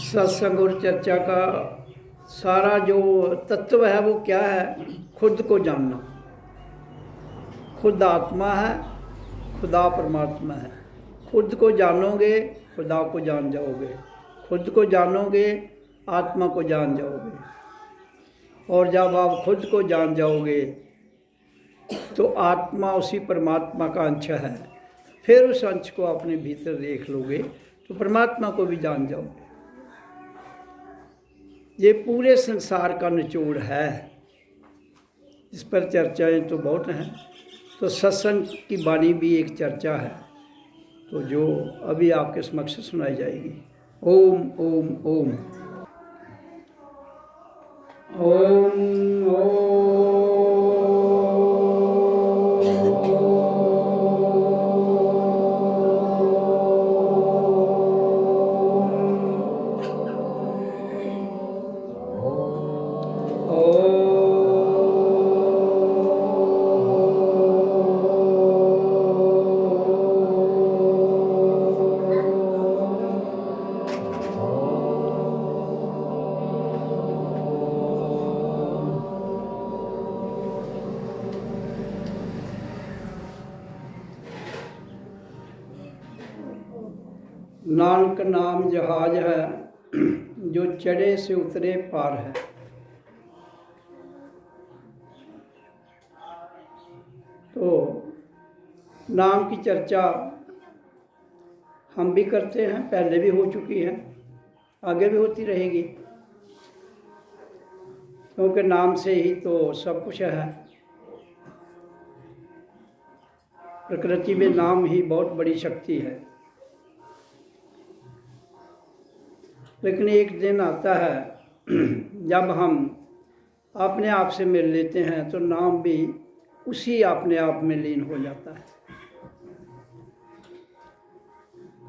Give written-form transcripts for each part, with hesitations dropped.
सत्संग और चर्चा का सारा जो तत्व है वो क्या है? खुद को जानना। खुद आत्मा है, खुदा परमात्मा है। खुद को जानोगे, खुदा को जान जाओगे। खुद को जानोगे, आत्मा को जान जाओगे। और जब आप खुद को जान जाओगे तो आत्मा उसी परमात्मा का अंश है। फिर उस अंश को अपने भीतर देख लोगे तो परमात्मा को भी जान जाओगे। ये पूरे संसार का निचोड़ है। इस पर चर्चाएं तो बहुत हैं। तो सत्संग की वाणी भी एक चर्चा है, तो जो अभी आपके समक्ष सुनाई जाएगी। ओम ओम ओम ओम ओम। नानक नाम जहाज है, जो चढ़े से उतरे पार है। तो नाम की चर्चा हम भी करते हैं, पहले भी हो चुकी है, आगे भी होती रहेगी, क्योंकि नाम से ही तो सब कुछ है। प्रकृति में नाम ही बहुत बड़ी शक्ति है। लेकिन एक दिन आता है जब हम अपने आप से मिल लेते हैं तो नाम भी उसी अपने आप में लीन हो जाता है।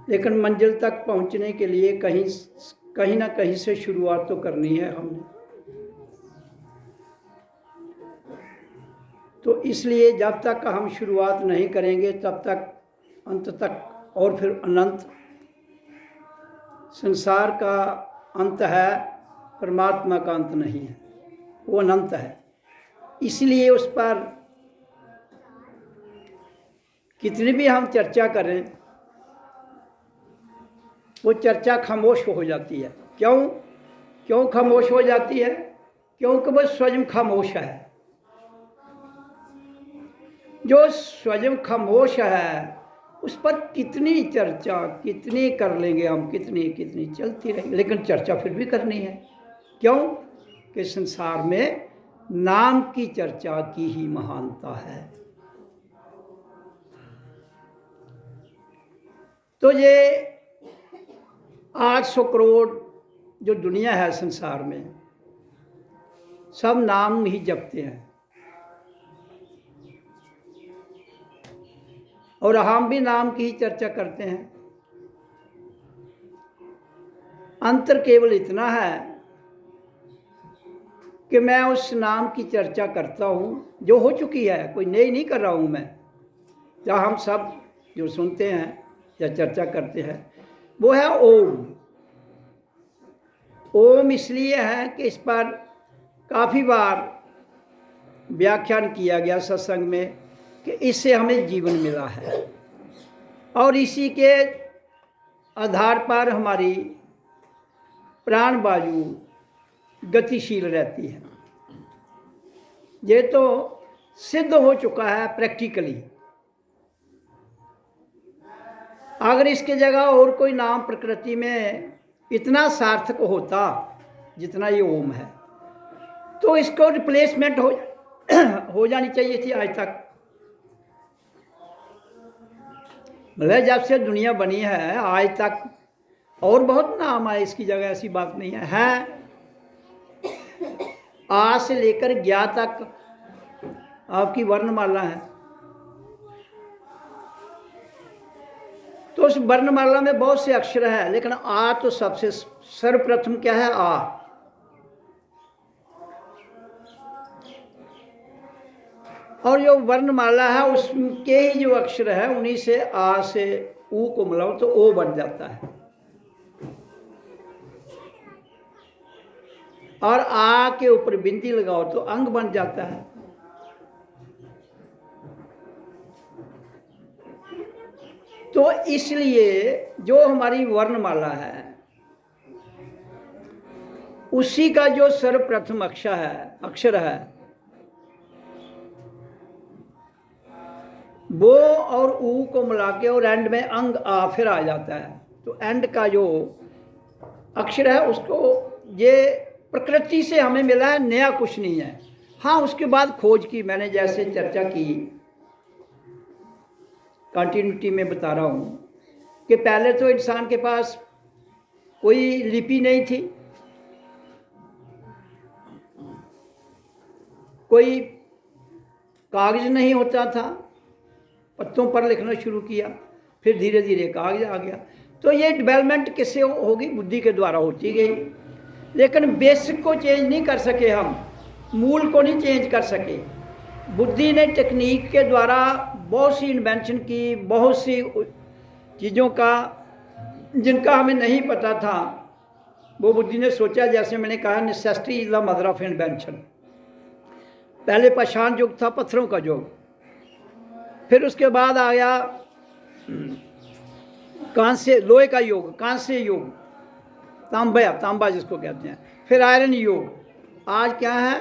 लेकिन मंजिल तक पहुंचने के लिए कहीं ना कहीं से शुरुआत तो करनी है हमने। तो इसलिए जब तक हम शुरुआत नहीं करेंगे तब तक अंत तक और फिर अनंत। संसार का अंत है, परमात्मा का अंत नहीं है, वो अनंत है। इसलिए उस पर कितनी भी हम चर्चा करें वो चर्चा खामोश हो जाती है। क्यों खामोश हो जाती है? क्योंकि वो स्वयं खामोश है। जो स्वयं खामोश है उस पर कितनी चर्चा कितनी कर लेंगे हम, कितनी चलती रहेगी, लेकिन चर्चा फिर भी करनी है। क्यों कि संसार में नाम की चर्चा की ही महानता है। तो ये 800 करोड़ जो दुनिया है संसार में, सब नाम ही जपते हैं। और हम भी नाम की ही चर्चा करते हैं। अंतर केवल इतना है कि मैं उस नाम की चर्चा करता हूँ जो हो चुकी है, कोई नई नहीं कर रहा हूँ मैं। या हम सब जो सुनते हैं या चर्चा करते हैं वो है ओम। ओम इसलिए है कि इस पर काफ़ी बार व्याख्यान किया गया सत्संग में कि इससे हमें जीवन मिला है और इसी के आधार पर हमारी प्राण वायु गतिशील रहती है। ये तो सिद्ध हो चुका है प्रैक्टिकली। अगर इसके जगह और कोई नाम प्रकृति में इतना सार्थक होता जितना ये ओम है तो इसको रिप्लेसमेंट हो जानी चाहिए थी आज तक। मतलब जब से दुनिया बनी है आज तक और बहुत नाम आए इसकी जगह, ऐसी बात नहीं है। आ से लेकर ज्ञा तक आपकी वर्णमाला है। तो उस वर्णमाला में बहुत से अक्षर है, लेकिन आ तो सबसे सर्वप्रथम क्या है? आ। और जो वर्णमाला है उसके ही जो अक्षर है उन्हीं से आ से ऊ को मिलाओ तो ओ बन जाता है। और आ के ऊपर बिंदी लगाओ तो अंग बन जाता है। तो इसलिए जो हमारी वर्णमाला है उसी का जो सर्वप्रथम अक्षर है वो और ऊ को मिला के और एंड में अंग आ फिर आ जाता है। तो एंड का जो अक्षर है उसको ये प्रकृति से हमें मिला है, नया कुछ नहीं है। हाँ, उसके बाद खोज की, मैंने जैसे चर्चा की कंटिन्यूटी में बता रहा हूँ कि पहले तो इंसान के पास कोई लिपि नहीं थी, कोई कागज नहीं होता था, पत्तों पर लिखना शुरू किया, फिर धीरे धीरे कागज आ गया। तो ये डेवलपमेंट किससे होगी? बुद्धि के द्वारा होती गई। लेकिन बेसिक को चेंज नहीं कर सके, हम मूल को नहीं चेंज कर सके। बुद्धि ने टेक्निक के द्वारा बहुत सी इन्वेंशन की, बहुत सी चीज़ों का जिनका हमें नहीं पता था वो बुद्धि ने सोचा। जैसे मैंने कहा, necessity is the mother of invention. पहले पाषाण युग था, पत्थरों का युग, फिर उसके बाद आ गया कांस्य लोहे का युग, कांस्य युग, तांबा जिसको कहते हैं, फिर आयरन युग, आज क्या है?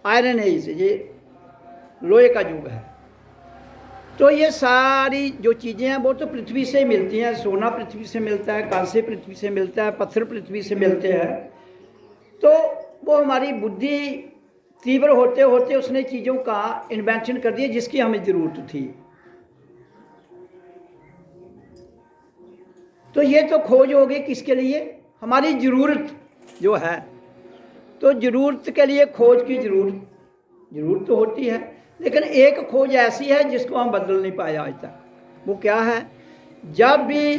आयरन एज, ये लोहे का युग है। तो ये सारी जो चीज़ें हैं वो तो पृथ्वी से ही मिलती हैं। सोना पृथ्वी से मिलता है, कांस्य पृथ्वी से मिलता है, पत्थर पृथ्वी से मिलते हैं। तो वो हमारी बुद्धि तीव्र होते होते उसने चीज़ों का इन्वेंशन कर दिया जिसकी हमें ज़रूरत थी। तो ये तो खोज हो गई किसके लिए? हमारी ज़रूरत जो है। तो ज़रूरत के लिए खोज की ज़रूरत तो होती है, लेकिन एक खोज ऐसी है जिसको हम बदल नहीं पाए आज तक। वो क्या है? जब भी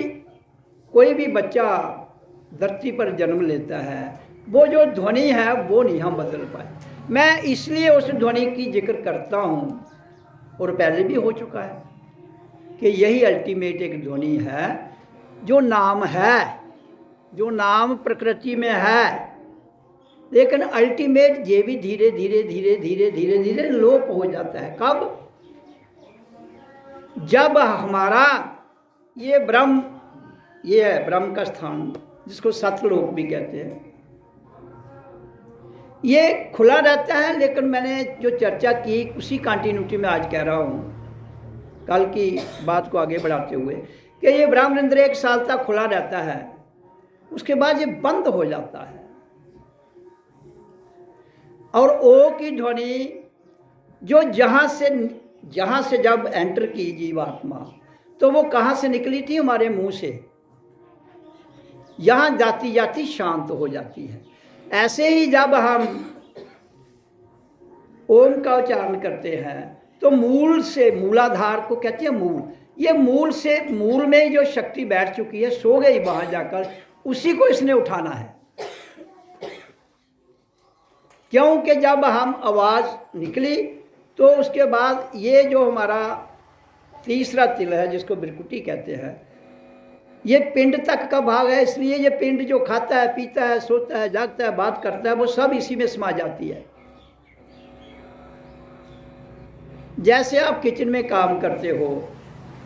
कोई भी बच्चा धरती पर जन्म लेता है, वो जो ध्वनि है वो नहीं हम बदल पाए। मैं इसलिए उस ध्वनि की जिक्र करता हूँ, और पहले भी हो चुका है, कि यही अल्टीमेट एक ध्वनि है जो नाम है, जो नाम प्रकृति में है। लेकिन अल्टीमेट ये भी धीरे धीरे धीरे धीरे धीरे धीरे लोप हो जाता है। कब? जब हमारा ये ब्रह्म, ये है ब्रह्म का स्थान जिसको सतलोक भी कहते हैं, ये खुला रहता है। लेकिन मैंने जो चर्चा की उसी कंटिन्यूटी में आज कह रहा हूँ, कल की बात को आगे बढ़ाते हुए, कि ये ब्रह्मरंध्र 1 साल तक खुला रहता है, उसके बाद ये बंद हो जाता है। और ओ की ध्वनि जो जहाँ से जब एंटर की जीवात्मा, तो वो कहाँ से निकली थी? हमारे मुंह से। यहाँ जाती जाती शांत हो जाती है। ऐसे ही जब हम ओम का उच्चारण करते हैं तो मूल से, मूलाधार को कहते हैं मूल, ये मूल से, मूल में जो शक्ति बैठ चुकी है, सो गई वहां जाकर, उसी को इसने उठाना है। क्योंकि जब हम आवाज़ निकली तो उसके बाद ये जो हमारा तीसरा तिल है जिसको बिरकुटी कहते हैं, ये पिंड तक का भाग है। इसलिए ये पिंड जो खाता है, पीता है, सोता है, जागता है, बात करता है, वो सब इसी में समा जाती है। जैसे आप किचन में काम करते हो,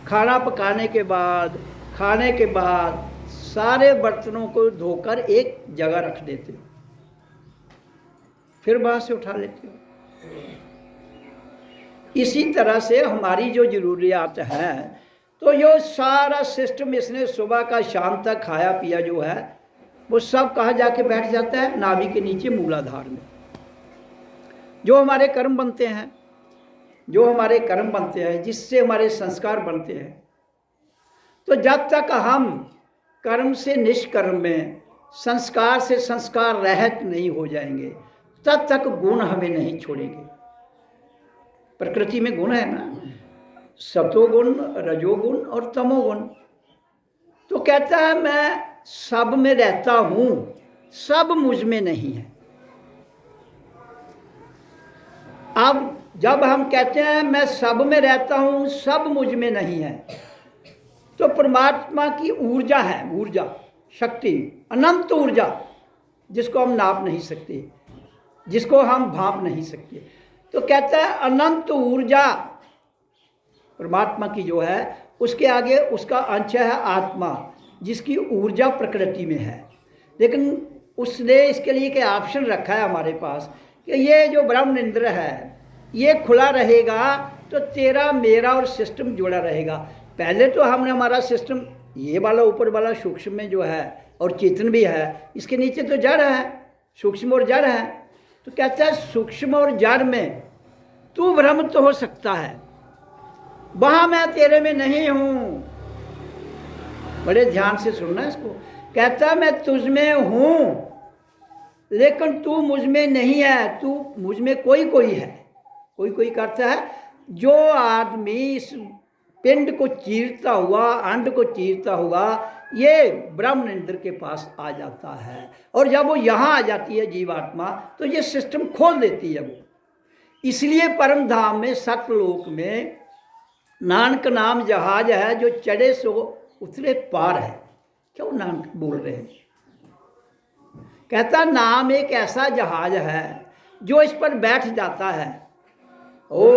खाना पकाने के बाद, खाने के बाद सारे बर्तनों को धोकर एक जगह रख देते हो, फिर वहाँ से उठा लेते हो। इसी तरह से हमारी जो ज़रूरियात है, तो जो सारा सिस्टम इसने सुबह का शाम तक खाया पिया जो है, वो सब कहाँ जाके बैठ जाता है? नाभि के नीचे मूलाधार में। जो हमारे कर्म बनते हैं, जिससे हमारे संस्कार बनते हैं, तो जब तक हम कर्म से निष्कर्म में, संस्कार से संस्कार रहित नहीं हो जाएंगे, तब तक गुण हमें नहीं छोड़ेंगे। प्रकृति में गुण है ना, सतोगुण, रजोगुण और तमोगुण। तो कहता है मैं सब में रहता हूं, सब मुझ में नहीं है। अब जब हम कहते हैं मैं सब में रहता हूं, सब मुझ में नहीं है, तो परमात्मा की ऊर्जा है, ऊर्जा, शक्ति, अनंत ऊर्जा, जिसको हम नाप नहीं सकते, जिसको हम भांप नहीं सकते। तो कहता है अनंत ऊर्जा परमात्मा की जो है, उसके आगे उसका अंश है आत्मा, जिसकी ऊर्जा प्रकृति में है। लेकिन उसने इसके लिए क्या ऑप्शन रखा है हमारे पास कि ये जो ब्रह्म इंद्र है ये खुला रहेगा तो तेरा मेरा और सिस्टम जुड़ा रहेगा। पहले तो हमने हमारा सिस्टम ये वाला ऊपर वाला सूक्ष्म में जो है और चेतन भी है, इसके नीचे तो जड़ है, सूक्ष्म और जड़ है। तो कहता है सूक्ष्म और जड़ में तू भ्रमित हो सकता है, वहां मैं तेरे में नहीं हूं। बड़े ध्यान से सुनना इसको। कहता मैं तुझ में हूं लेकिन तू मुझ में नहीं है, तू मुझ में कोई कोई है। कोई कोई करता है जो आदमी इस पिंड को चीरता हुआ, अंड को चीरता हुआ ये ब्रह्म इंद्र के पास आ जाता है, और जब वो यहाँ आ जाती है जीवात्मा तो ये सिस्टम खोल देती है वो। इसलिए परम धाम में सतलोक में नानक नाम जहाज है जो चढ़े सो उतरे पार है। क्यों नानक बोल रहे हैं? कहता नाम एक ऐसा जहाज है जो इस पर बैठ जाता है। ओ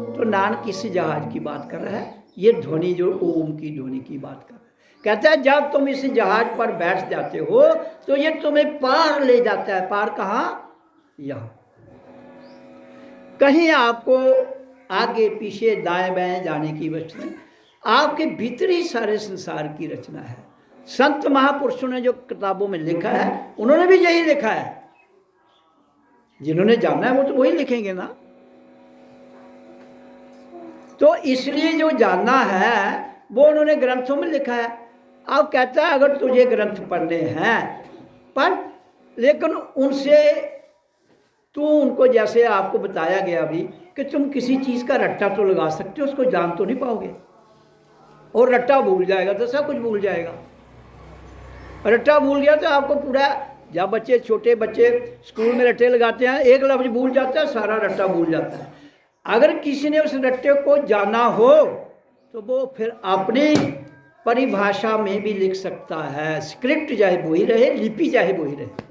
तो नानक इस जहाज की बात कर रहा है, ये ध्वनि जो ओम की ध्वनि की बात कर रहा है। कहता है जब तुम इस जहाज पर बैठ जाते हो तो ये तुम्हें पार ले जाता है। पार कहाँ? यहाँ। कहीं आपको आगे पीछे दाएं बाएं जाने की वजह नहीं, आपके भीतर ही सारे संसार की रचना है। संत महापुरुषों ने जो किताबों में लिखा है उन्होंने भी यही लिखा है। जिन्होंने जाना है वो तो वही लिखेंगे ना। तो इसलिए जो जानना है वो उन्होंने ग्रंथों में लिखा है। अब कहता है अगर तुझे ग्रंथ पढ़ने हैं पढ़, लेकिन उनसे तू उनको जैसे आपको बताया गया अभी कि तुम किसी चीज़ का रट्टा तो लगा सकते हो, उसको जान तो नहीं पाओगे। और रट्टा भूल जाएगा तो सब कुछ भूल जाएगा। रट्टा भूल गया तो आपको पूरा, जब बच्चे छोटे बच्चे स्कूल में रट्टे लगाते हैं एक लफ्ज भूल जाता है, सारा रट्टा भूल जाता है। अगर किसी ने उस रट्टे को जाना हो तो वो फिर अपनी परिभाषा में भी लिख सकता है। स्क्रिप्ट चाहे वही रहे, लिपि चाहे वही रहे।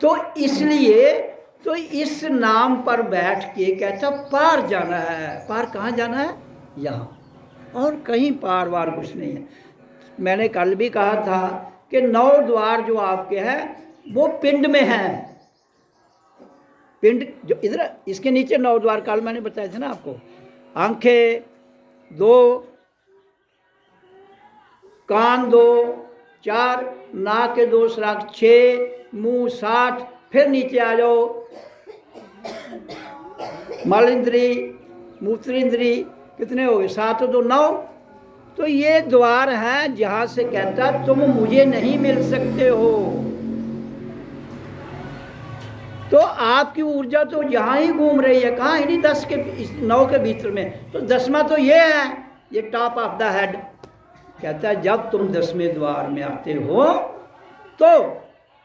तो इसलिए तो इस नाम पर बैठ के कहता पार जाना है। पार कहाँ जाना है? यहाँ, और कहीं पार वार कुछ नहीं है। मैंने कल भी कहा था कि 9 द्वार जो आपके हैं वो पिंड में हैं। पिंड जो इधर इसके नीचे 9 द्वार कल मैंने बताया था ना आपको। आंखें 2, कान 2, 4, नाक के 2 सुराख 6, मुंह 7, फिर नीचे आ जाओ मल इंद्री, मूत्र इंद्री, कितने हो गए? 7 और 2 9। तो ये द्वार है जहां से कहता तुम मुझे नहीं मिल सकते हो। तो आपकी ऊर्जा तो यहाँ ही घूम रही है, कहाँ? इन्हीं 10 के 9 के भीतर में। तो 10वां तो ये है, ये टॉप ऑफ द हेड। कहता है जब तुम 10वें द्वार में आते हो तो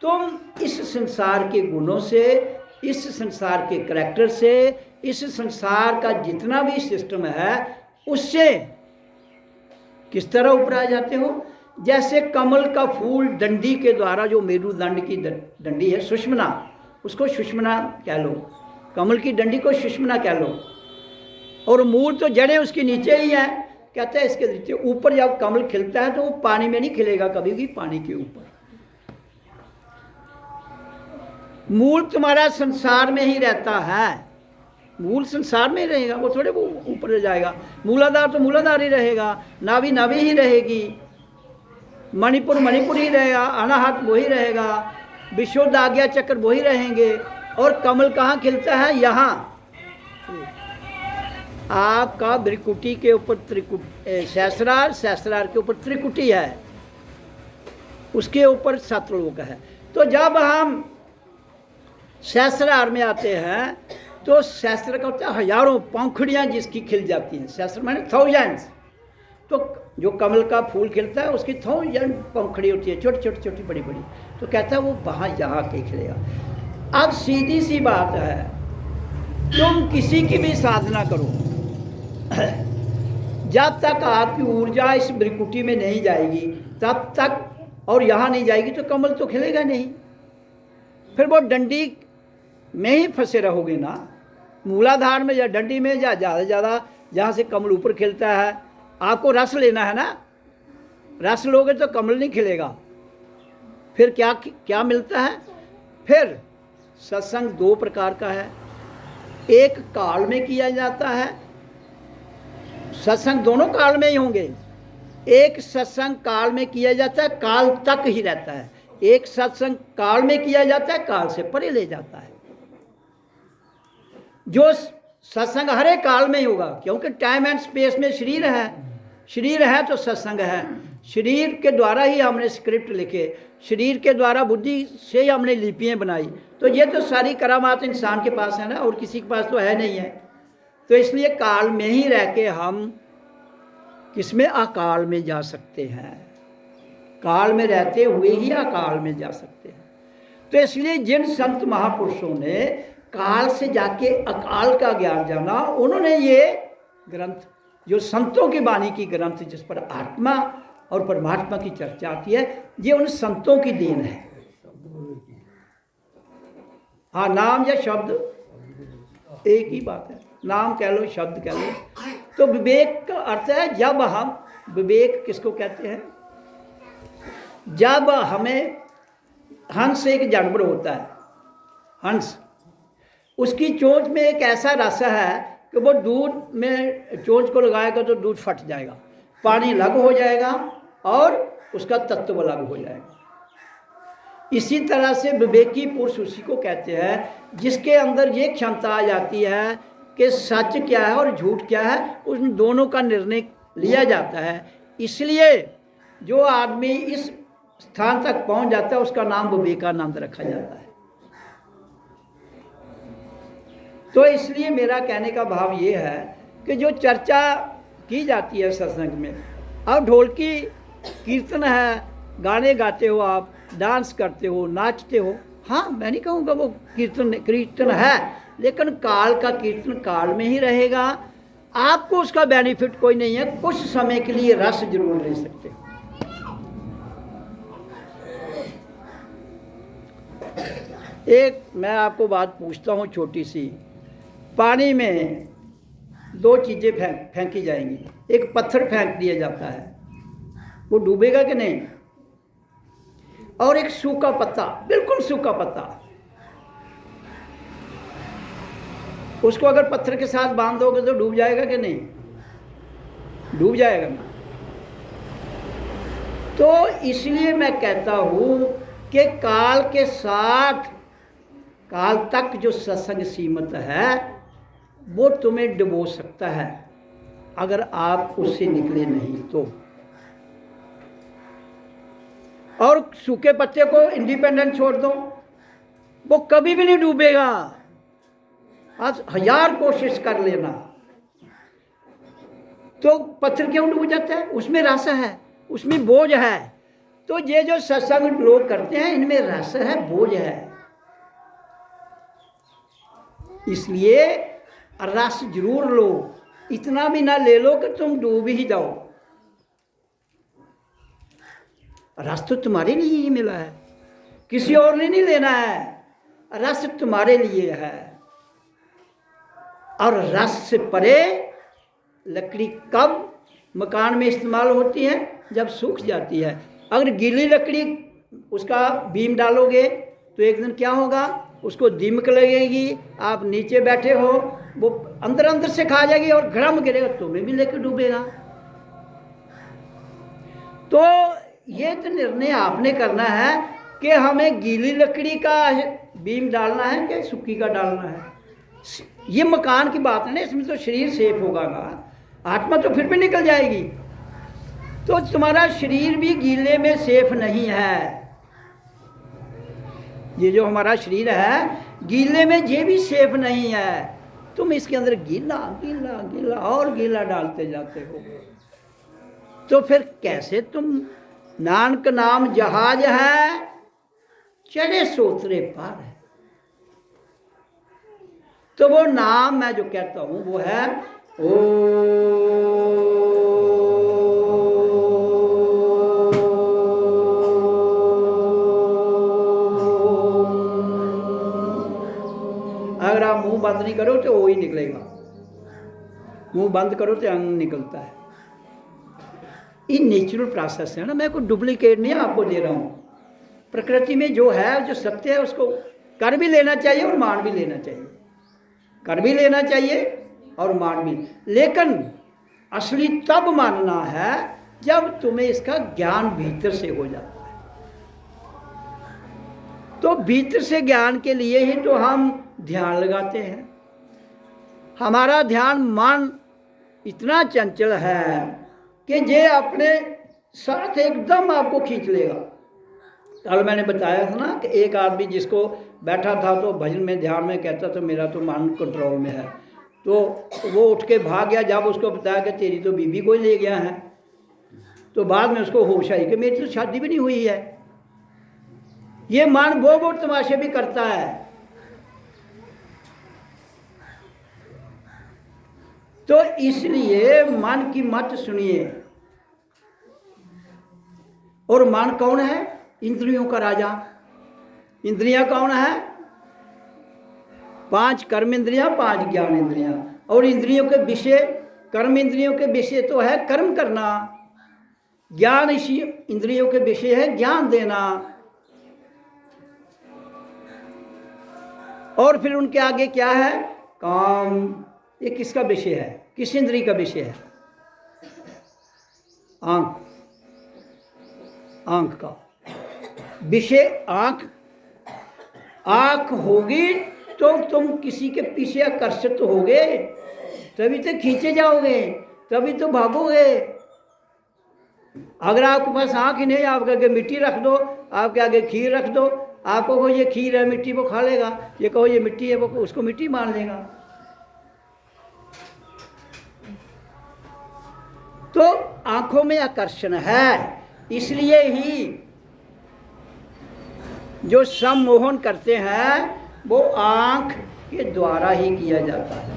तुम इस संसार के गुणों से, इस संसार के करैक्टर से, इस संसार का जितना भी सिस्टम है उससे किस तरह ऊपर आ जाते हो? जैसे कमल का फूल डंडी के द्वारा, जो मेरुदंड की डंडी है सुषमना, उसको सुषमना कह लो, कमल की डंडी को सुषमना कह लो, और मूल तो जड़ें उसके नीचे ही है। कहते हैं इसके नीचे ऊपर जब कमल खिलता है तो वो पानी में नहीं खिलेगा कभी भी, पानी के ऊपर। मूल तुम्हारा संसार में ही रहता है, मूल संसार में ही रहेगा, वो थोड़े वो ऊपर जाएगा। मूलाधार तो मूलाधार ही रहेगा, नाभि नाभि ही रहेगी, मणिपुर मणिपुर ही रहेगा, अनाहत वही रहेगा, विशुद्ध आज्ञा चक्र वही रहेंगे। और कमल कहाँ खिलता है? यहाँ आपका भ्रिकुटी के ऊपर सहस्रार, सहस्रार के ऊपर त्रिकुटी है, उसके ऊपर सतलोक है। तो जब हम सहस्रार में आते हैं तो सहस्त्र का होता है हजारों पंखुड़ियाँ जिसकी खिल जाती हैं। सहस्त्र माने 1000। तो जो कमल का फूल खिलता है उसकी 1000 पंखुड़ी होती है, छोटी छोटी छोटी बड़ी बड़ी। तो कहता है वो वहाँ यहाँ के खिलेगा। अब सीधी सी बात है, तुम किसी की भी साधना करो, जब तक आपकी ऊर्जा इस ब्रिकुटी में नहीं जाएगी तब तक, और यहाँ नहीं जाएगी तो कमल तो खिलेगा नहीं। फिर वो डंडी में ही फंसे रहोगे ना, मूलाधार में या डंडी में, या ज़्यादा ज़्यादा जहाँ से कमल ऊपर खिलता है। आपको रस लेना है ना, रस लोगे तो कमल नहीं खिलेगा। फिर क्या क्या मिलता है? फिर सत्संग दो प्रकार का है, एक काल में किया जाता है, सत्संग दोनों काल में ही होंगे। एक सत्संग काल में किया जाता है, काल तक ही रहता है। एक सत्संग काल में किया जाता है, काल से परे ले जाता है। जो सत्संग हर एक काल में ही होगा, क्योंकि टाइम एंड स्पेस में शरीर है, शरीर है तो सत्संग है। शरीर के द्वारा ही हमने स्क्रिप्ट लिखे, शरीर के द्वारा बुद्धि से ही हमने लिपियाँ बनाई। तो ये तो सारी करामात इंसान के पास है ना, और किसी के पास तो है नहीं है। तो इसलिए काल में ही रह के हम किसमें, अकाल में जा सकते हैं। काल में रहते हुए ही अकाल में जा सकते हैं। तो इसलिए जिन संत महापुरुषों ने काल से जाके अकाल का ज्ञान जाना, उन्होंने ये ग्रंथ, जो संतों की वाणी की ग्रंथ, जिस पर आत्मा और परमात्मा की चर्चा आती है, ये उन संतों की देन है। हाँ, नाम या शब्द एक ही बात है, नाम कह लो, शब्द कह लो। तो विवेक का अर्थ है, जब हम, विवेक किसको कहते हैं? जब हमें, हंस एक जानवर होता है, हंस, उसकी चोंच में एक ऐसा रस है कि वो दूध में चोंच को लगाएगा तो दूध फट जाएगा, पानी अलग हो जाएगा और उसका तत्व अलग हो जाएगा। इसी तरह से विवेकी पुरुष उसी को कहते हैं जिसके अंदर ये क्षमता आ जाती है कि सच क्या है और झूठ क्या है, उन दोनों का निर्णय लिया जाता है। इसलिए जो आदमी इस स्थान तक पहुंच जाता है उसका नाम विवेकानंद रखा जाता है। तो इसलिए मेरा कहने का भाव ये है कि जो चर्चा की जाती है सत्संग में, अब ढोलकी कीर्तन है, गाने गाते हो आप, डांस करते हो, नाचते हो, हाँ, मैं नहीं कहूँगा वो कीर्तन है, लेकिन काल का कीर्तन काल में ही रहेगा। आपको उसका बेनिफिट कोई नहीं है, कुछ समय के लिए रस जरूर ले सकते हो। एक मैं आपको बात पूछता हूँ छोटी सी, पानी में दो चीज़ें फेंकी जाएंगी, एक पत्थर फेंक दिया जाता है, वो डूबेगा कि नहीं, और एक सूखा पत्ता, बिल्कुल सूखा पत्ता, उसको अगर पत्थर के साथ बांध दोगे तो डूब जाएगा कि नहीं? डूब जाएगा ना। तो इसलिए मैं कहता हूँ कि काल के साथ, काल तक जो सत्संग सीमित है वो तुम्हें डुबो सकता है अगर आप उससे निकले नहीं तो। और सूखे पत्ते को इंडिपेंडेंट छोड़ दो, वो कभी भी नहीं डूबेगा, आज 1000 कोशिश कर लेना। तो पत्थर क्यों डूब जाता है? उसमें रस है, उसमें बोझ है। तो ये जो सत्संग लोग करते हैं इनमें रस है, बोझ है, इसलिए रस जरूर लो, इतना भी ना ले लो कि तुम डूब ही जाओ। रस तो तुम्हारे लिए ही मिला है, किसी और ने नहीं लेना है, रस तुम्हारे लिए है। और रस से परे लकड़ी कब मकान में इस्तेमाल होती है? जब सूख जाती है। अगर गीली लकड़ी उसका बीम डालोगे तो एक दिन क्या होगा, उसको दीमक लगेगी, आप नीचे बैठे हो, वो अंदर अंदर से खा जाएगी और घड़म गिरेगा, तुम्हें भी लेकर डूबेगा। तो ये तो निर्णय आपने करना है कि हमें गीली लकड़ी का बीम डालना है कि सूखी का डालना है। ये मकान की बात है ना, इसमें तो शरीर सेफ होगा ना, आत्मा तो फिर भी निकल जाएगी। तो तुम्हारा शरीर भी गीले में सेफ नहीं है। ये जो हमारा शरीर है गीले में ये भी सेफ नहीं है। तुम इसके अंदर गीला गीला गीला और गीला डालते जाते हो, तो फिर कैसे तुम, नानक नाम जहाज है चले सोतरे पार है, तो वो नाम मैं जो कहता हूँ वो है अगर आप मुंह बंद नहीं करो तो वो ही निकलेगा, मुंह बंद करो तो अंग निकलता है। ये नेचुरल प्रोसेस है ना, मैं कोई डुप्लीकेट नहीं आपको दे रहा हूँ। प्रकृति में जो है, जो सत्य है, उसको कर भी लेना चाहिए और मान भी लेना चाहिए, कर भी लेना चाहिए और मान भी। लेकिन असली तब मानना है जब तुम्हें इसका ज्ञान भीतर से हो जाता है। तो भीतर से ज्ञान के लिए ही तो हम ध्यान लगाते हैं। हमारा ध्यान मन इतना चंचल है कि ये अपने साथ एकदम आपको खींच लेगा। कल मैंने बताया था ना कि एक आदमी जिसको बैठा था तो भजन में ध्यान में कहता था मेरा तो मन कंट्रोल में है, तो वो उठ के भाग गया। जब उसको बताया कि तेरी तो बीबी को ही ले गया है, तो बाद में उसको होश आई कि मेरी तो शादी भी नहीं हुई है। ये मन वो तमाशे भी करता है। तो इसलिए मन की मत सुनिए। और मन कौन है? इंद्रियों का राजा। इंद्रियां कौन है? 5 कर्म इंद्रियां, 5 ज्ञान इंद्रियां। और इंद्रियों के विषय, कर्म इंद्रियों के विषय तो है कर्म करना, ज्ञान इसी इंद्रियों के विषय है ज्ञान देना। और फिर उनके आगे क्या है? काम। ये किसका विषय है? किस इंद्रिय का विषय है? आंख। आंख का विषय आंख। आंख होगी तो तुम किसी के पीछे आकर्षित होगे, तभी तो खींचे जाओगे, तभी तो भागोगे। अगर आपके पास आंख ही नहीं, आपके आगे मिट्टी रख दो, आपके आगे खीर रख दो, आपको कहो ये खीर है, मिट्टी वो खा लेगा। ये कहो ये मिट्टी है, वो उसको मिट्टी मान लेगा। तो आंखों में आकर्षण है, इसलिए ही जो सम्मोहन करते हैं वो आंख के द्वारा ही किया जाता है।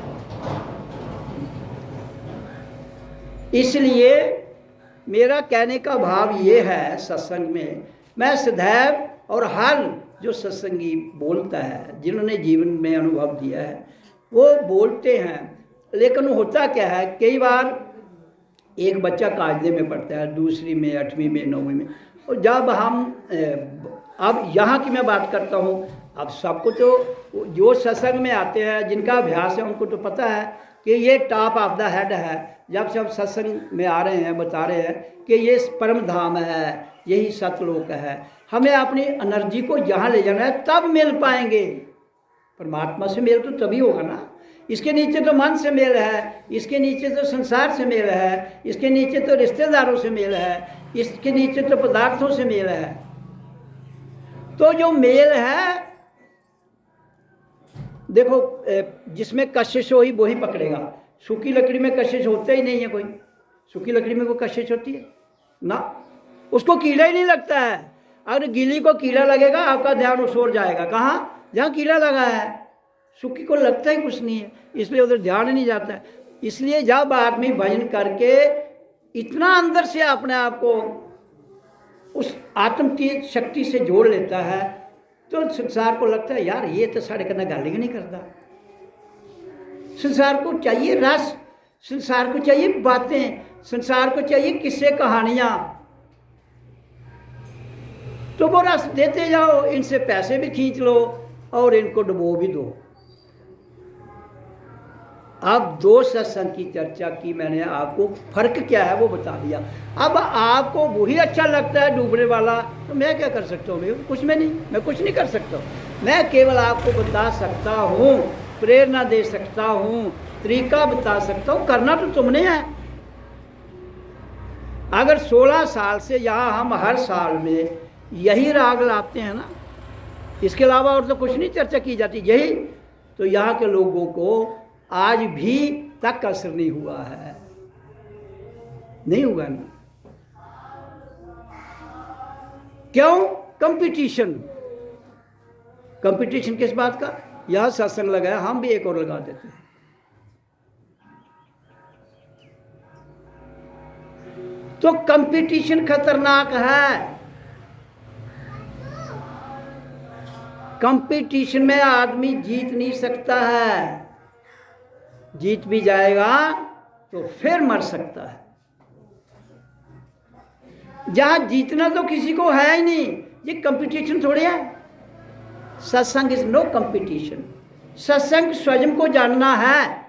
इसलिए मेरा कहने का भाव ये है, सत्संग में मैं सदैव और हर जो सत्संगी बोलता है, जिन्होंने जीवन में अनुभव दिया है, वो बोलते हैं। लेकिन होता क्या है, कई बार एक बच्चा कायदे में पढ़ता है, दूसरी में, 8वीं में, 9वीं में, और जब हम अब यहाँ की मैं बात करता हूँ, अब सबको तो जो सत्संग में आते हैं, जिनका अभ्यास है, उनको तो पता है कि ये टॉप ऑफ द हेड है। जब से हम सत्संग में आ रहे हैं, बता रहे हैं कि ये परम धाम है, यही सतलोक है। हमें अपनी एनर्जी को जहाँ ले जाना है तब मिल पाएंगे। परमात्मा से मेल तो तभी होगा ना। इसके नीचे तो मन से मेल है, इसके नीचे तो संसार से मेल है, इसके नीचे तो रिश्तेदारों से मेल है, इसके नीचे तो पदार्थों से मेल है। तो जो मेल है, देखो जिसमें कशिश हो ही वो ही पकड़ेगा। सूखी लकड़ी में कशिश होता ही नहीं है कोई। सूखी लकड़ी में कोई कशिश होती है ना, उसको कीड़ा ही नहीं लगता है। अगर गीली को कीड़ा लगेगा, आपका ध्यान उस ओर जाएगा। कहाँ? जहाँ कीड़ा लगा है। सूखी को लगता ही कुछ नहीं है, इसलिए उधर ध्यान ही नहीं जाता है। इसलिए जब आदमी भजन करके इतना अंदर से अपने आप को उस आत्म की शक्ति से जोड़ लेता है, तो संसार को लगता है यार ये तो साढ़े कना गल ही नहीं करता। संसार को चाहिए रस, संसार को चाहिए बातें, संसार को चाहिए किस्से कहानियां। तो वो रस देते जाओ, इनसे पैसे भी खींच लो और इनको डुबो भी दो। अब 2 सत्संग की चर्चा की मैंने, आपको फर्क क्या है वो बता दिया। अब आपको वही अच्छा लगता है डूबने वाला, तो मैं क्या कर सकता हूँ? कुछ में नहीं, मैं कुछ नहीं कर सकता। मैं केवल आपको बता सकता हूँ, प्रेरणा दे सकता हूँ, तरीका बता सकता हूँ। करना तो तुमने है। अगर 16 साल से यहाँ हम हर साल में यही राग लाते हैं ना, इसके अलावा और तो कुछ नहीं चर्चा की जाती, यही तो यहाँ के लोगों को आज भी तक असर नहीं हुआ है। नहीं हुआ ना। क्यों? कंपटीशन। कंपटीशन किस बात का? यह सत्संग लगाया, हम भी एक और लगा देते हैं। तो कंपटीशन खतरनाक है। कंपटीशन में आदमी जीत नहीं सकता है, जीत भी जाएगा तो फिर मर सकता है। जहां जीतना तो किसी को है ही नहीं, ये कंपटीशन थोड़ी है। सत्संग इज नो कंपटीशन। सत्संग स्वयं को जानना है।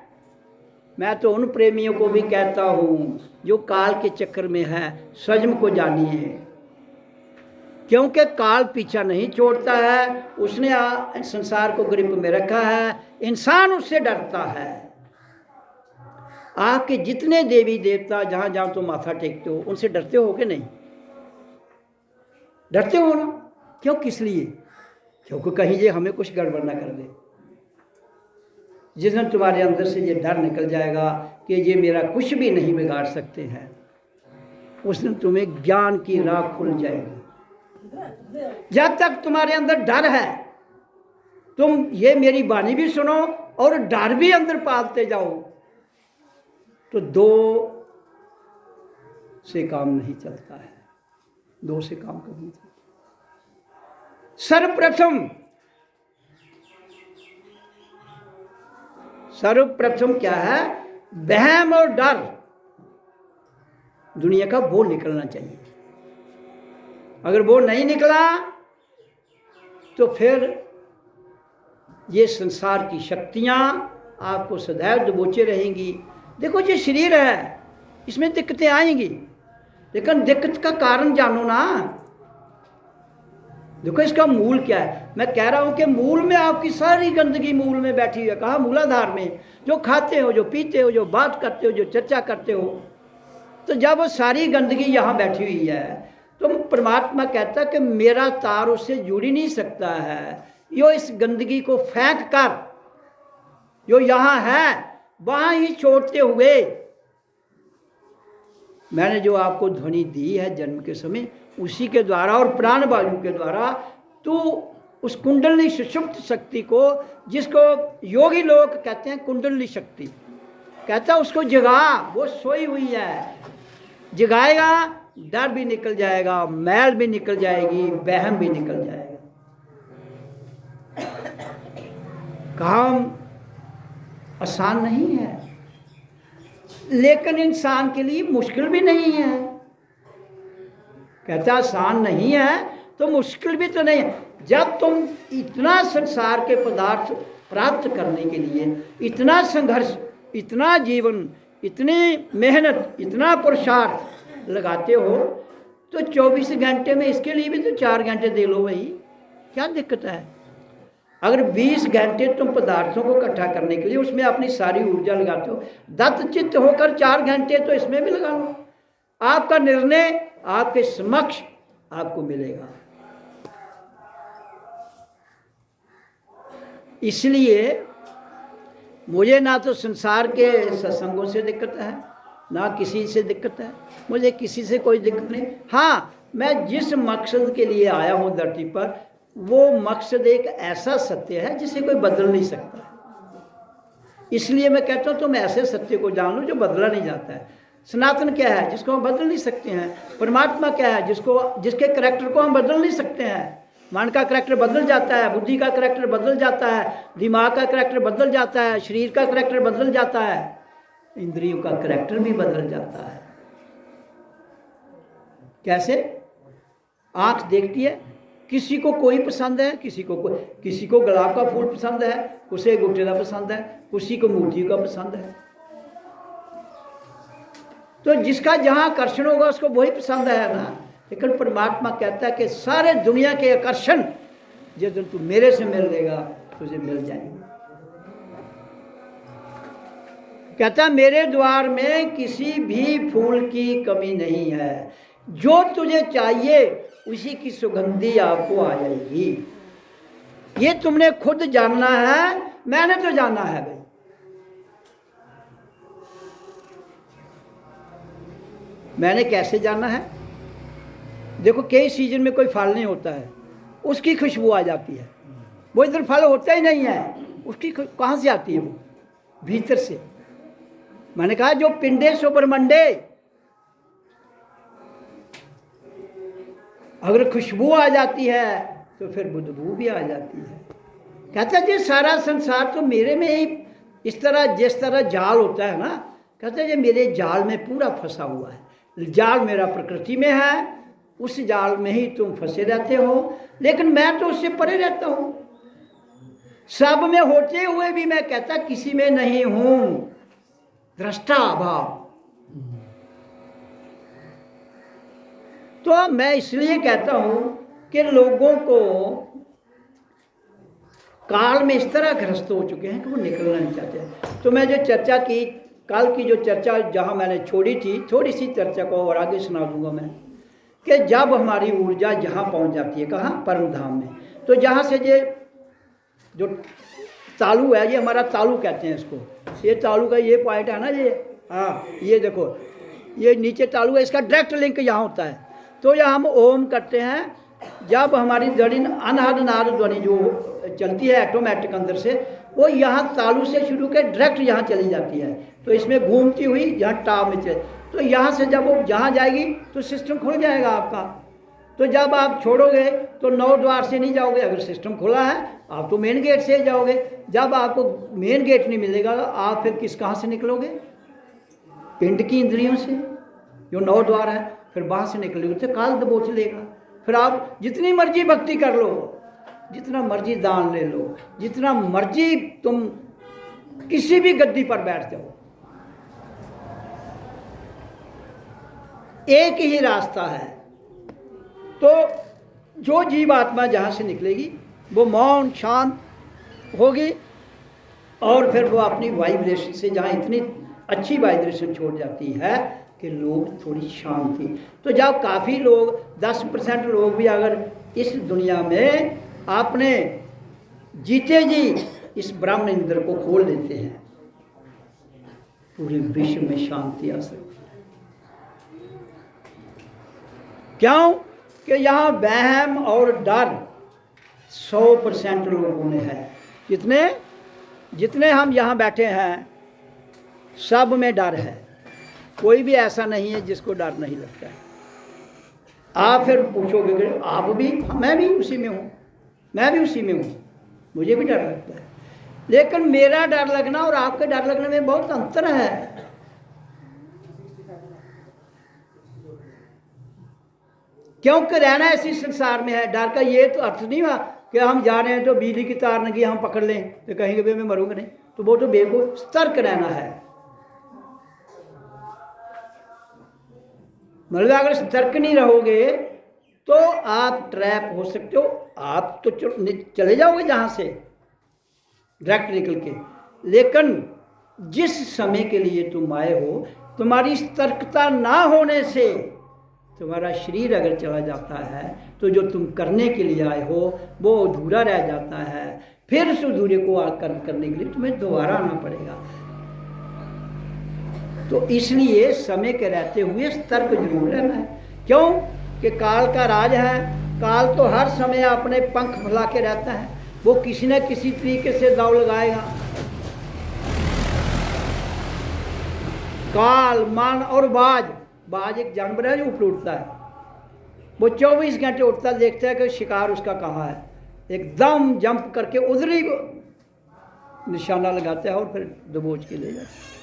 मैं तो उन प्रेमियों को भी कहता हूं जो काल के चक्कर में है, स्वयं को जानिए, क्योंकि काल पीछा नहीं छोड़ता है। उसने संसार को ग्रिप में रखा है, इंसान उससे डरता है। आपके जितने देवी देवता जहां जहां तुम माथा टेकते हो, उनसे डरते हो कि नहीं? डरते हो ना? क्यों? किस लिए? क्योंकि कहीं ये हमें कुछ गड़बड़ ना कर दे। जिस दिन तुम्हारे अंदर से ये डर निकल जाएगा कि ये मेरा कुछ भी नहीं बिगाड़ सकते हैं, उस दिन तुम्हें ज्ञान की राह खुल जाएगी। जब तक तुम्हारे अंदर डर है, तुम ये मेरी बानी भी सुनो और डर भी अंदर पालते जाओ, तो दो से काम नहीं चलता है। दो से काम कभी नहीं चलता। सर्वप्रथम क्या है? वहम और डर दुनिया का वो निकलना चाहिए। अगर वो नहीं निकला तो फिर ये संसार की शक्तियां आपको सदैव दबोचे रहेंगी। देखो, ये शरीर है, इसमें दिक्कतें आएंगी, लेकिन दिक्कत का कारण जानो ना। देखो, इसका मूल क्या है। मैं कह रहा हूं कि मूल में आपकी सारी गंदगी मूल में बैठी हुई है। कहाँ? मूलाधार में। जो खाते हो, जो पीते हो, जो बात करते हो, जो चर्चा करते हो, तो जब वो सारी गंदगी यहाँ बैठी हुई है, तो परमात्मा कहता है कि मेरा तार उससे जुड़ ही नहीं सकता है। यो इस गंदगी को फेंक कर, जो यहाँ है वहाँ ही छोड़ते हुए, मैंने जो आपको ध्वनि दी है जन्म के समय, उसी के द्वारा और प्राण वायु के द्वारा तू उस कुंडलनी सुषुप्त शक्ति को, जिसको योगी लोग कहते हैं कुंडलनी शक्ति, कहता है उसको जगा। वो सोई हुई है, जगाएगा, डर भी निकल जाएगा, मैल भी निकल जाएगी, वहम भी निकल जाएगा। काम आसान नहीं है, लेकिन इंसान के लिए मुश्किल भी नहीं है। कहता आसान नहीं है तो मुश्किल भी तो नहीं है। जब तुम इतना संसार के पदार्थ प्राप्त करने के लिए इतना संघर्ष, इतना जीवन, इतनी मेहनत, इतना पुरुषार्थ लगाते हो, तो 24 घंटे में इसके लिए भी तो 4 घंटे दे लो भाई, क्या दिक्कत है? अगर 20 घंटे तुम पदार्थों को इकट्ठा करने के लिए उसमें अपनी सारी ऊर्जा लगाते हो, दत्तचित्त होकर 4 घंटे तो इसमें भी लगा लो। आपका निर्णय आपके समक्ष आपको मिलेगा। इसलिए मुझे ना तो संसार के सत्संगों से दिक्कत है, ना किसी से दिक्कत है। मुझे किसी से कोई दिक्कत नहीं। हाँ, मैं जिस मकसद के लिए आया हूँ धरती पर, वो मकसद एक ऐसा सत्य है जिसे कोई बदल नहीं सकता। इसलिए मैं कहता हूँ तुम ऐसे सत्य को जान लो जो बदला नहीं जाता है। सनातन क्या है? जिसको हम बदल नहीं सकते हैं। परमात्मा क्या है? जिसके करैक्टर को हम बदल नहीं सकते हैं। मन का करैक्टर बदल जाता है, बुद्धि का करैक्टर बदल जाता है, दिमाग का करैक्टर बदल जाता है, शरीर का करैक्टर बदल जाता है, इंद्रियों का करैक्टर भी बदल जाता है। कैसे? आंख देखती है, किसी को कोई पसंद है, किसी को गुलाब का फूल पसंद है, किसी को गुट्टे का पसंद है, किसी को मोती का पसंद है। तो जिसका जहां आकर्षण होगा उसको वही पसंद है ना। लेकिन परमात्मा कहता है कि सारे दुनिया के आकर्षण जिस दिन तू मेरे से मिल लेगा तुझे मिल जाएंगे। कहता मेरे द्वार में किसी भी फूल की कमी नहीं है, जो तुझे चाहिए उसी की सुगंधी आपको आ जाएगी। ये तुमने खुद जानना है, मैंने तो जाना है भाई। मैंने कैसे जाना है? देखो, कई सीजन में कोई फल नहीं होता है, उसकी खुशबू आ जाती है। वो इधर फल होता ही नहीं है, उसकी कहाँ से आती है? वो भीतर से। मैंने कहा जो पिंडे सो ब्रह्मंडे, अगर खुशबू आ जाती है तो फिर बदबू भी आ जाती है। कहता है ये सारा संसार तो मेरे में ही, इस तरह जिस तरह जाल होता है ना, कहता है ये मेरे जाल में पूरा फंसा हुआ है। जाल मेरा प्रकृति में है, उस जाल में ही तुम फंसे रहते हो, लेकिन मैं तो उससे परे रहता हूं। सब में होते हुए भी मैं कहता किसी में नहीं हूं, दृष्टा अभाव। तो मैं इसलिए कहता हूं कि लोगों को काल में इस तरह ग्रस्त हो चुके हैं कि वो निकलना नहीं चाहते। तो मैं जो चर्चा की, कल की जो चर्चा जहां मैंने छोड़ी थी, थोड़ी सी चर्चा को और आगे सुना दूंगा मैं, कि जब हमारी ऊर्जा जहां पहुंच जाती है, कहाँ? परम धाम में। तो जहां से ये जो तालु है, ये हमारा तालु कहते हैं इसको, ये तालु का ये पॉइंट है ना, ये हाँ, ये देखो ये नीचे तालु है, इसका डायरेक्ट लिंक यहाँ होता है। तो यहाँ हम ओम करते हैं, जब हमारी ध्वनि अनहद नाद ध्वनि जो चलती है ऑटोमेटिक अंदर से, वो यहाँ तालु से शुरू के डायरेक्ट यहाँ चली जाती है। तो इसमें घूमती हुई यहाँ टाव में चले, तो यहाँ से जब वो जहाँ जाएगी तो सिस्टम खुल जाएगा आपका। तो जब आप छोड़ोगे तो 9 द्वार से नहीं जाओगे, अगर सिस्टम खुला है आप तो मेन गेट से जाओगे। जब आपको मेन गेट नहीं मिलेगा आप फिर कहाँ से निकलोगे? पिंड की इंद्रियों से, जो 9 द्वार है, फिर वहाँ से निकलोगे तो काल दबोच लेगा। फिर आप जितनी मर्जी भक्ति कर लो, जितना मर्जी दान ले लो, जितना मर्जी तुम किसी भी गद्दी पर बैठ जाओ, एक ही रास्ता है। तो जो जीवात्मा जहाँ से निकलेगी वो मौन शांत होगी, और फिर वो अपनी वाइब्रेशन से, जहाँ इतनी अच्छी वाइब्रेशन छोड़ जाती है कि लोग थोड़ी शांति। तो जब काफ़ी लोग 10% लोग भी अगर इस दुनिया में आपने जीते जी इस ब्रह्म इंद्र को खोल देते हैं, पूरे विश्व में शांति आ सकती है। क्यों? कि यहाँ वहम और डर 100% लोगों में है। जितने हम यहाँ बैठे हैं सब में डर है, कोई भी ऐसा नहीं है जिसको डर नहीं लगता है। आप फिर पूछोगे कि आप भी? मैं भी उसी में हूँ, मैं भी उसी में हूँ, मुझे भी डर लगता है। लेकिन मेरा डर लगना और आपके डर लगने में बहुत अंतर है। क्योंकि रहना इसी संसार में है। डर का ये तो अर्थ नहीं हुआ कि हम जा रहे हैं तो बिजली की तार लगी हम पकड़ लें तो कहेंगे भाई मैं मरूंगा नहीं, तो वो तो बेवकूफ। सतर्क रहना है। मतलब अगर सतर्क नहीं रहोगे तो आप ट्रैप हो सकते हो। आप तो चले जाओगे जहां से डायरेक्ट निकल के, लेकिन जिस समय के लिए तुम आए हो, तुम्हारी सतर्कता ना होने से तुम्हारा शरीर अगर चला जाता है तो जो तुम करने के लिए आए हो वो अधूरा रह जाता है। फिर उस अधूरे को करने के लिए तुम्हें दोबारा आना पड़ेगा। तो इसलिए समय के रहते हुए सतर्क जरूर रहना है। क्यों? कि काल का राज है। काल तो हर समय अपने पंख फैला के रहता है, वो किसी न किसी तरीके से दाव लगाएगा। काल, मन और बाज एक जानवर है जो ऊपर उठता है, वो 24 घंटे उठता, देखता है कि शिकार उसका कहाँ है, एकदम जंप करके उधर ही निशाना लगाता है और फिर दबोच के ले जाता है।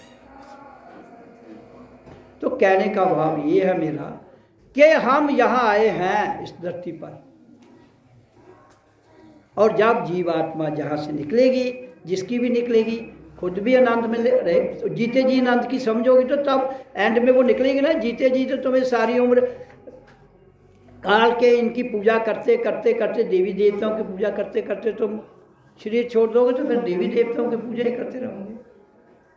तो कहने का भाव ये है मेरा कि हम यहाँ आए हैं इस धरती पर, और जब जीवात्मा जहाँ से निकलेगी, जिसकी भी निकलेगी, खुद भी आनंद में रहे, तो जीते जी आनंद की समझोगी तो तब एंड में वो निकलेगी ना। जीते जी तो तुम्हें सारी उम्र काल के इनकी पूजा करते करते देवी देवताओं की पूजा करते करते तुम शरीर छोड़ दोगे तो फिर देवी देवताओं की पूजा ही करते रहोगे।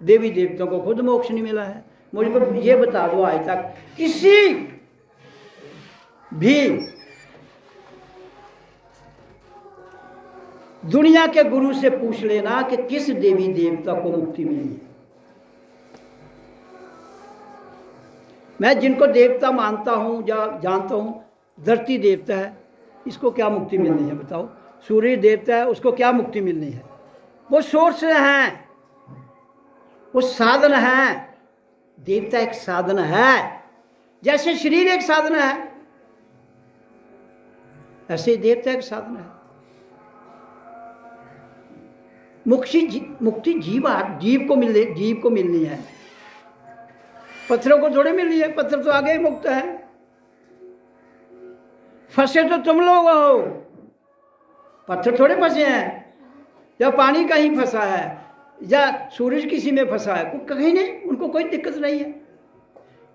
देवी देवताओं को खुद मोक्ष नहीं मिला है। मुझे को ये बता दो, आज तक किसी भी दुनिया के गुरु से पूछ लेना कि किस देवी देवता को मुक्ति मिली है। मैं जिनको देवता मानता हूं या जानता हूं, धरती देवता है, इसको क्या मुक्ति मिलनी है बताओ? सूर्य देवता है, उसको क्या मुक्ति मिलनी है? वो सोर्स हैं, वो साधन है। देवता एक साधन है, जैसे शरीर एक साधन है, ऐसे देवता एक साधन है। मुक्ति जीव को मिलनी है, पत्थरों को थोड़े मिलनी है। पत्थर तो आगे ही मुक्त है। फंसे तो तुम लोग हो, पत्थर थोड़े फंसे हैं। या पानी कहीं फंसा है, या सूरज किसी में फंसा है, कहीं नहीं, उनको कोई दिक्कत नहीं है।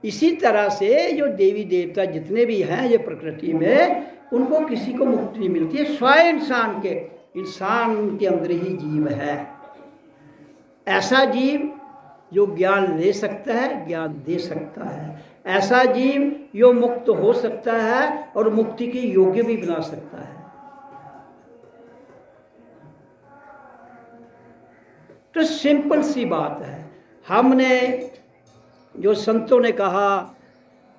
इसी तरह से जो देवी देवता जितने भी हैं ये प्रकृति में, उनको किसी को मुक्ति नहीं मिलती है। स्वयं इंसान के अंदर ही जीव है, ऐसा जीव जो ज्ञान ले सकता है, ज्ञान दे सकता है, ऐसा जीव जो मुक्त हो सकता है और मुक्ति के योग्य भी बना सकता है। तो सिंपल सी बात है। हमने जो संतों ने कहा,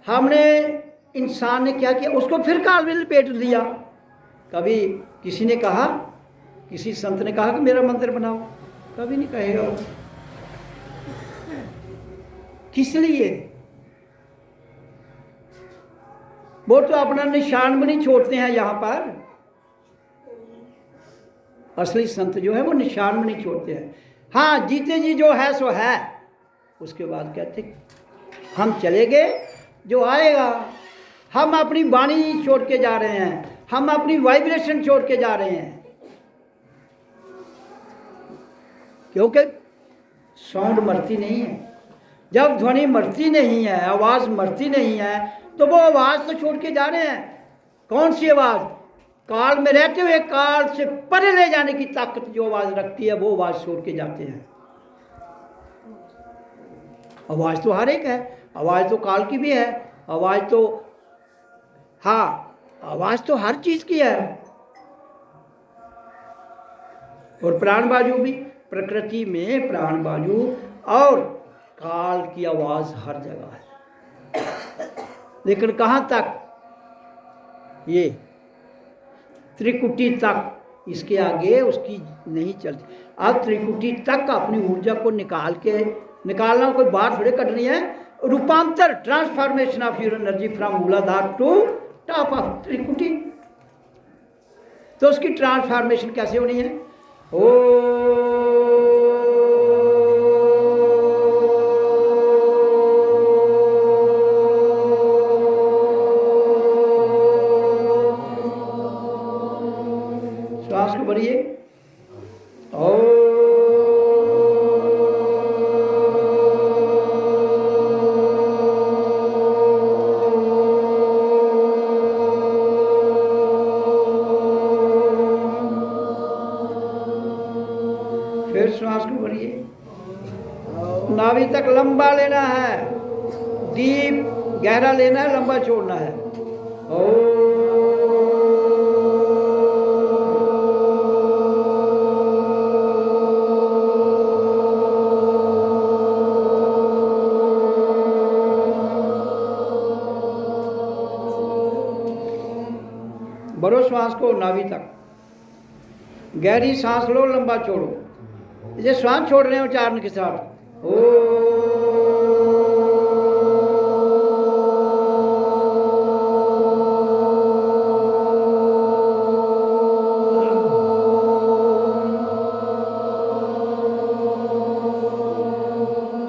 हमने इंसान ने क्या किया, उसको फिर काल में लपेट दिया। कभी किसी ने कहा, किसी संत ने कहा कि मेरा मंदिर बनाओ, कभी नहीं कहेगा वो। किस लिए? वो तो अपना निशान भी नहीं छोड़ते हैं यहाँ पर। असली संत जो है वो निशान भी नहीं छोड़ते हैं। हाँ, जीते जी जो है सो है, उसके बाद कहते हम चले गए, जो आएगा। हम अपनी वाणी छोड़ के जा रहे हैं, हम अपनी वाइब्रेशन छोड़ के जा रहे हैं, क्योंकि साउंड मरती नहीं है। जब ध्वनि मरती नहीं है, आवाज़ मरती नहीं है, तो वो आवाज़ तो छोड़ के जा रहे हैं। कौन सी आवाज़? काल में रहते हुए काल से परे ले जाने की ताकत जो आवाज़ रखती है, वो आवाज़ छोड़ के जाते हैं। आवाज़ तो हर एक है, आवाज़ तो काल की भी है, आवाज़ तो, हाँ, आवाज़ तो हर चीज़ की है। और प्राण बाजू भी, प्रकृति में प्राण बाजू और काल की आवाज़ हर जगह है। लेकिन कहाँ तक? ये त्रिकुटी तक, इसके आगे उसकी नहीं चलती। अब त्रिकुटी तक अपनी ऊर्जा को निकालना कोई बात थोड़े कटनी है। रूपांतर, transformation of your energy from मूलाधार टू टॉप ऑफ त्रिकुटी। तो उसकी ट्रांसफॉर्मेशन कैसे होनी है? श्वास को भरिए। फिर श्वास को भरिए। नाभि तक लंबा लेना है, डीप गहरा लेना है, लंबा छोड़ना है। भरो श्वास को नाभि तक, गहरी सांस लो, लंबा छोड़ो। ये श्वास छोड़ रहे हैं उच्चारण के साथ।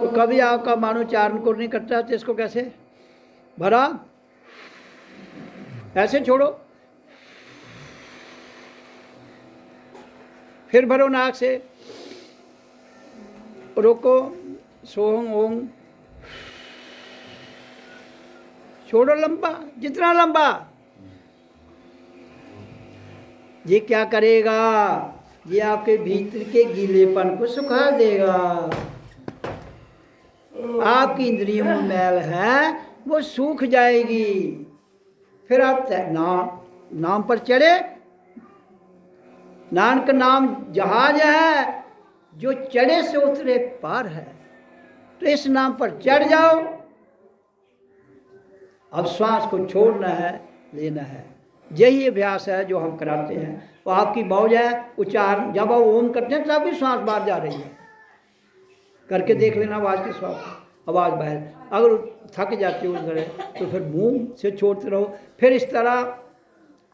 तो कभी आपका मानो उच्चारण को नहीं करता तो इसको कैसे भरा? ऐसे छोड़ो, फिर भरो नाक से, रोको, सोहम ओम, छोड़ो लंबा, जितना लंबा। ये क्या करेगा? ये आपके भीतर के गीलेपन को सुखा देगा। आपकी इंद्रियों में मैल है वो सूख जाएगी। फिर आप नाम पर चढ़े। नानक नाम जहाज है जो चढ़े से उतरे पार है। तो इस नाम पर चढ़ जाओ। अब श्वास को छोड़ना है, लेना है। यही अभ्यास है जो हम कराते हैं। वो आपकी मौज है। उच्चारण जब आप ओम करते हैं तब भी सांस बाहर जा रही है। करके देख लेना आवाज़ के साथ, आवाज़ बाहर। अगर थक जाते हो उस तो फिर मुंह से छोड़ते रहो। फिर इस तरह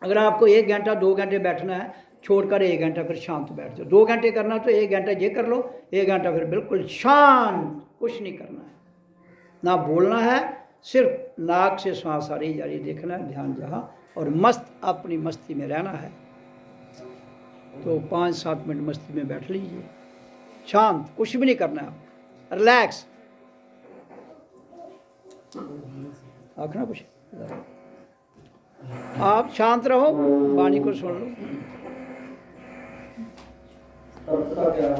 अगर आपको 1 घंटा 2 घंटे बैठना है, छोड़कर 1 घंटा फिर शांत बैठ जाओ। 2 घंटे करना तो 1 घंटा ये कर लो, 1 घंटा फिर बिल्कुल शांत, कुछ नहीं करना है, ना बोलना है, सिर्फ नाक से सांस आ रही जा रही देखना है, ध्यान जहाँ, और मस्त अपनी मस्ती में रहना है। तो 5-7 मिनट मस्ती में बैठ लीजिए, शांत, कुछ भी नहीं करना है, रिलैक्स। आखना कुछ, आप शांत रहो, वाणी को सुन लो।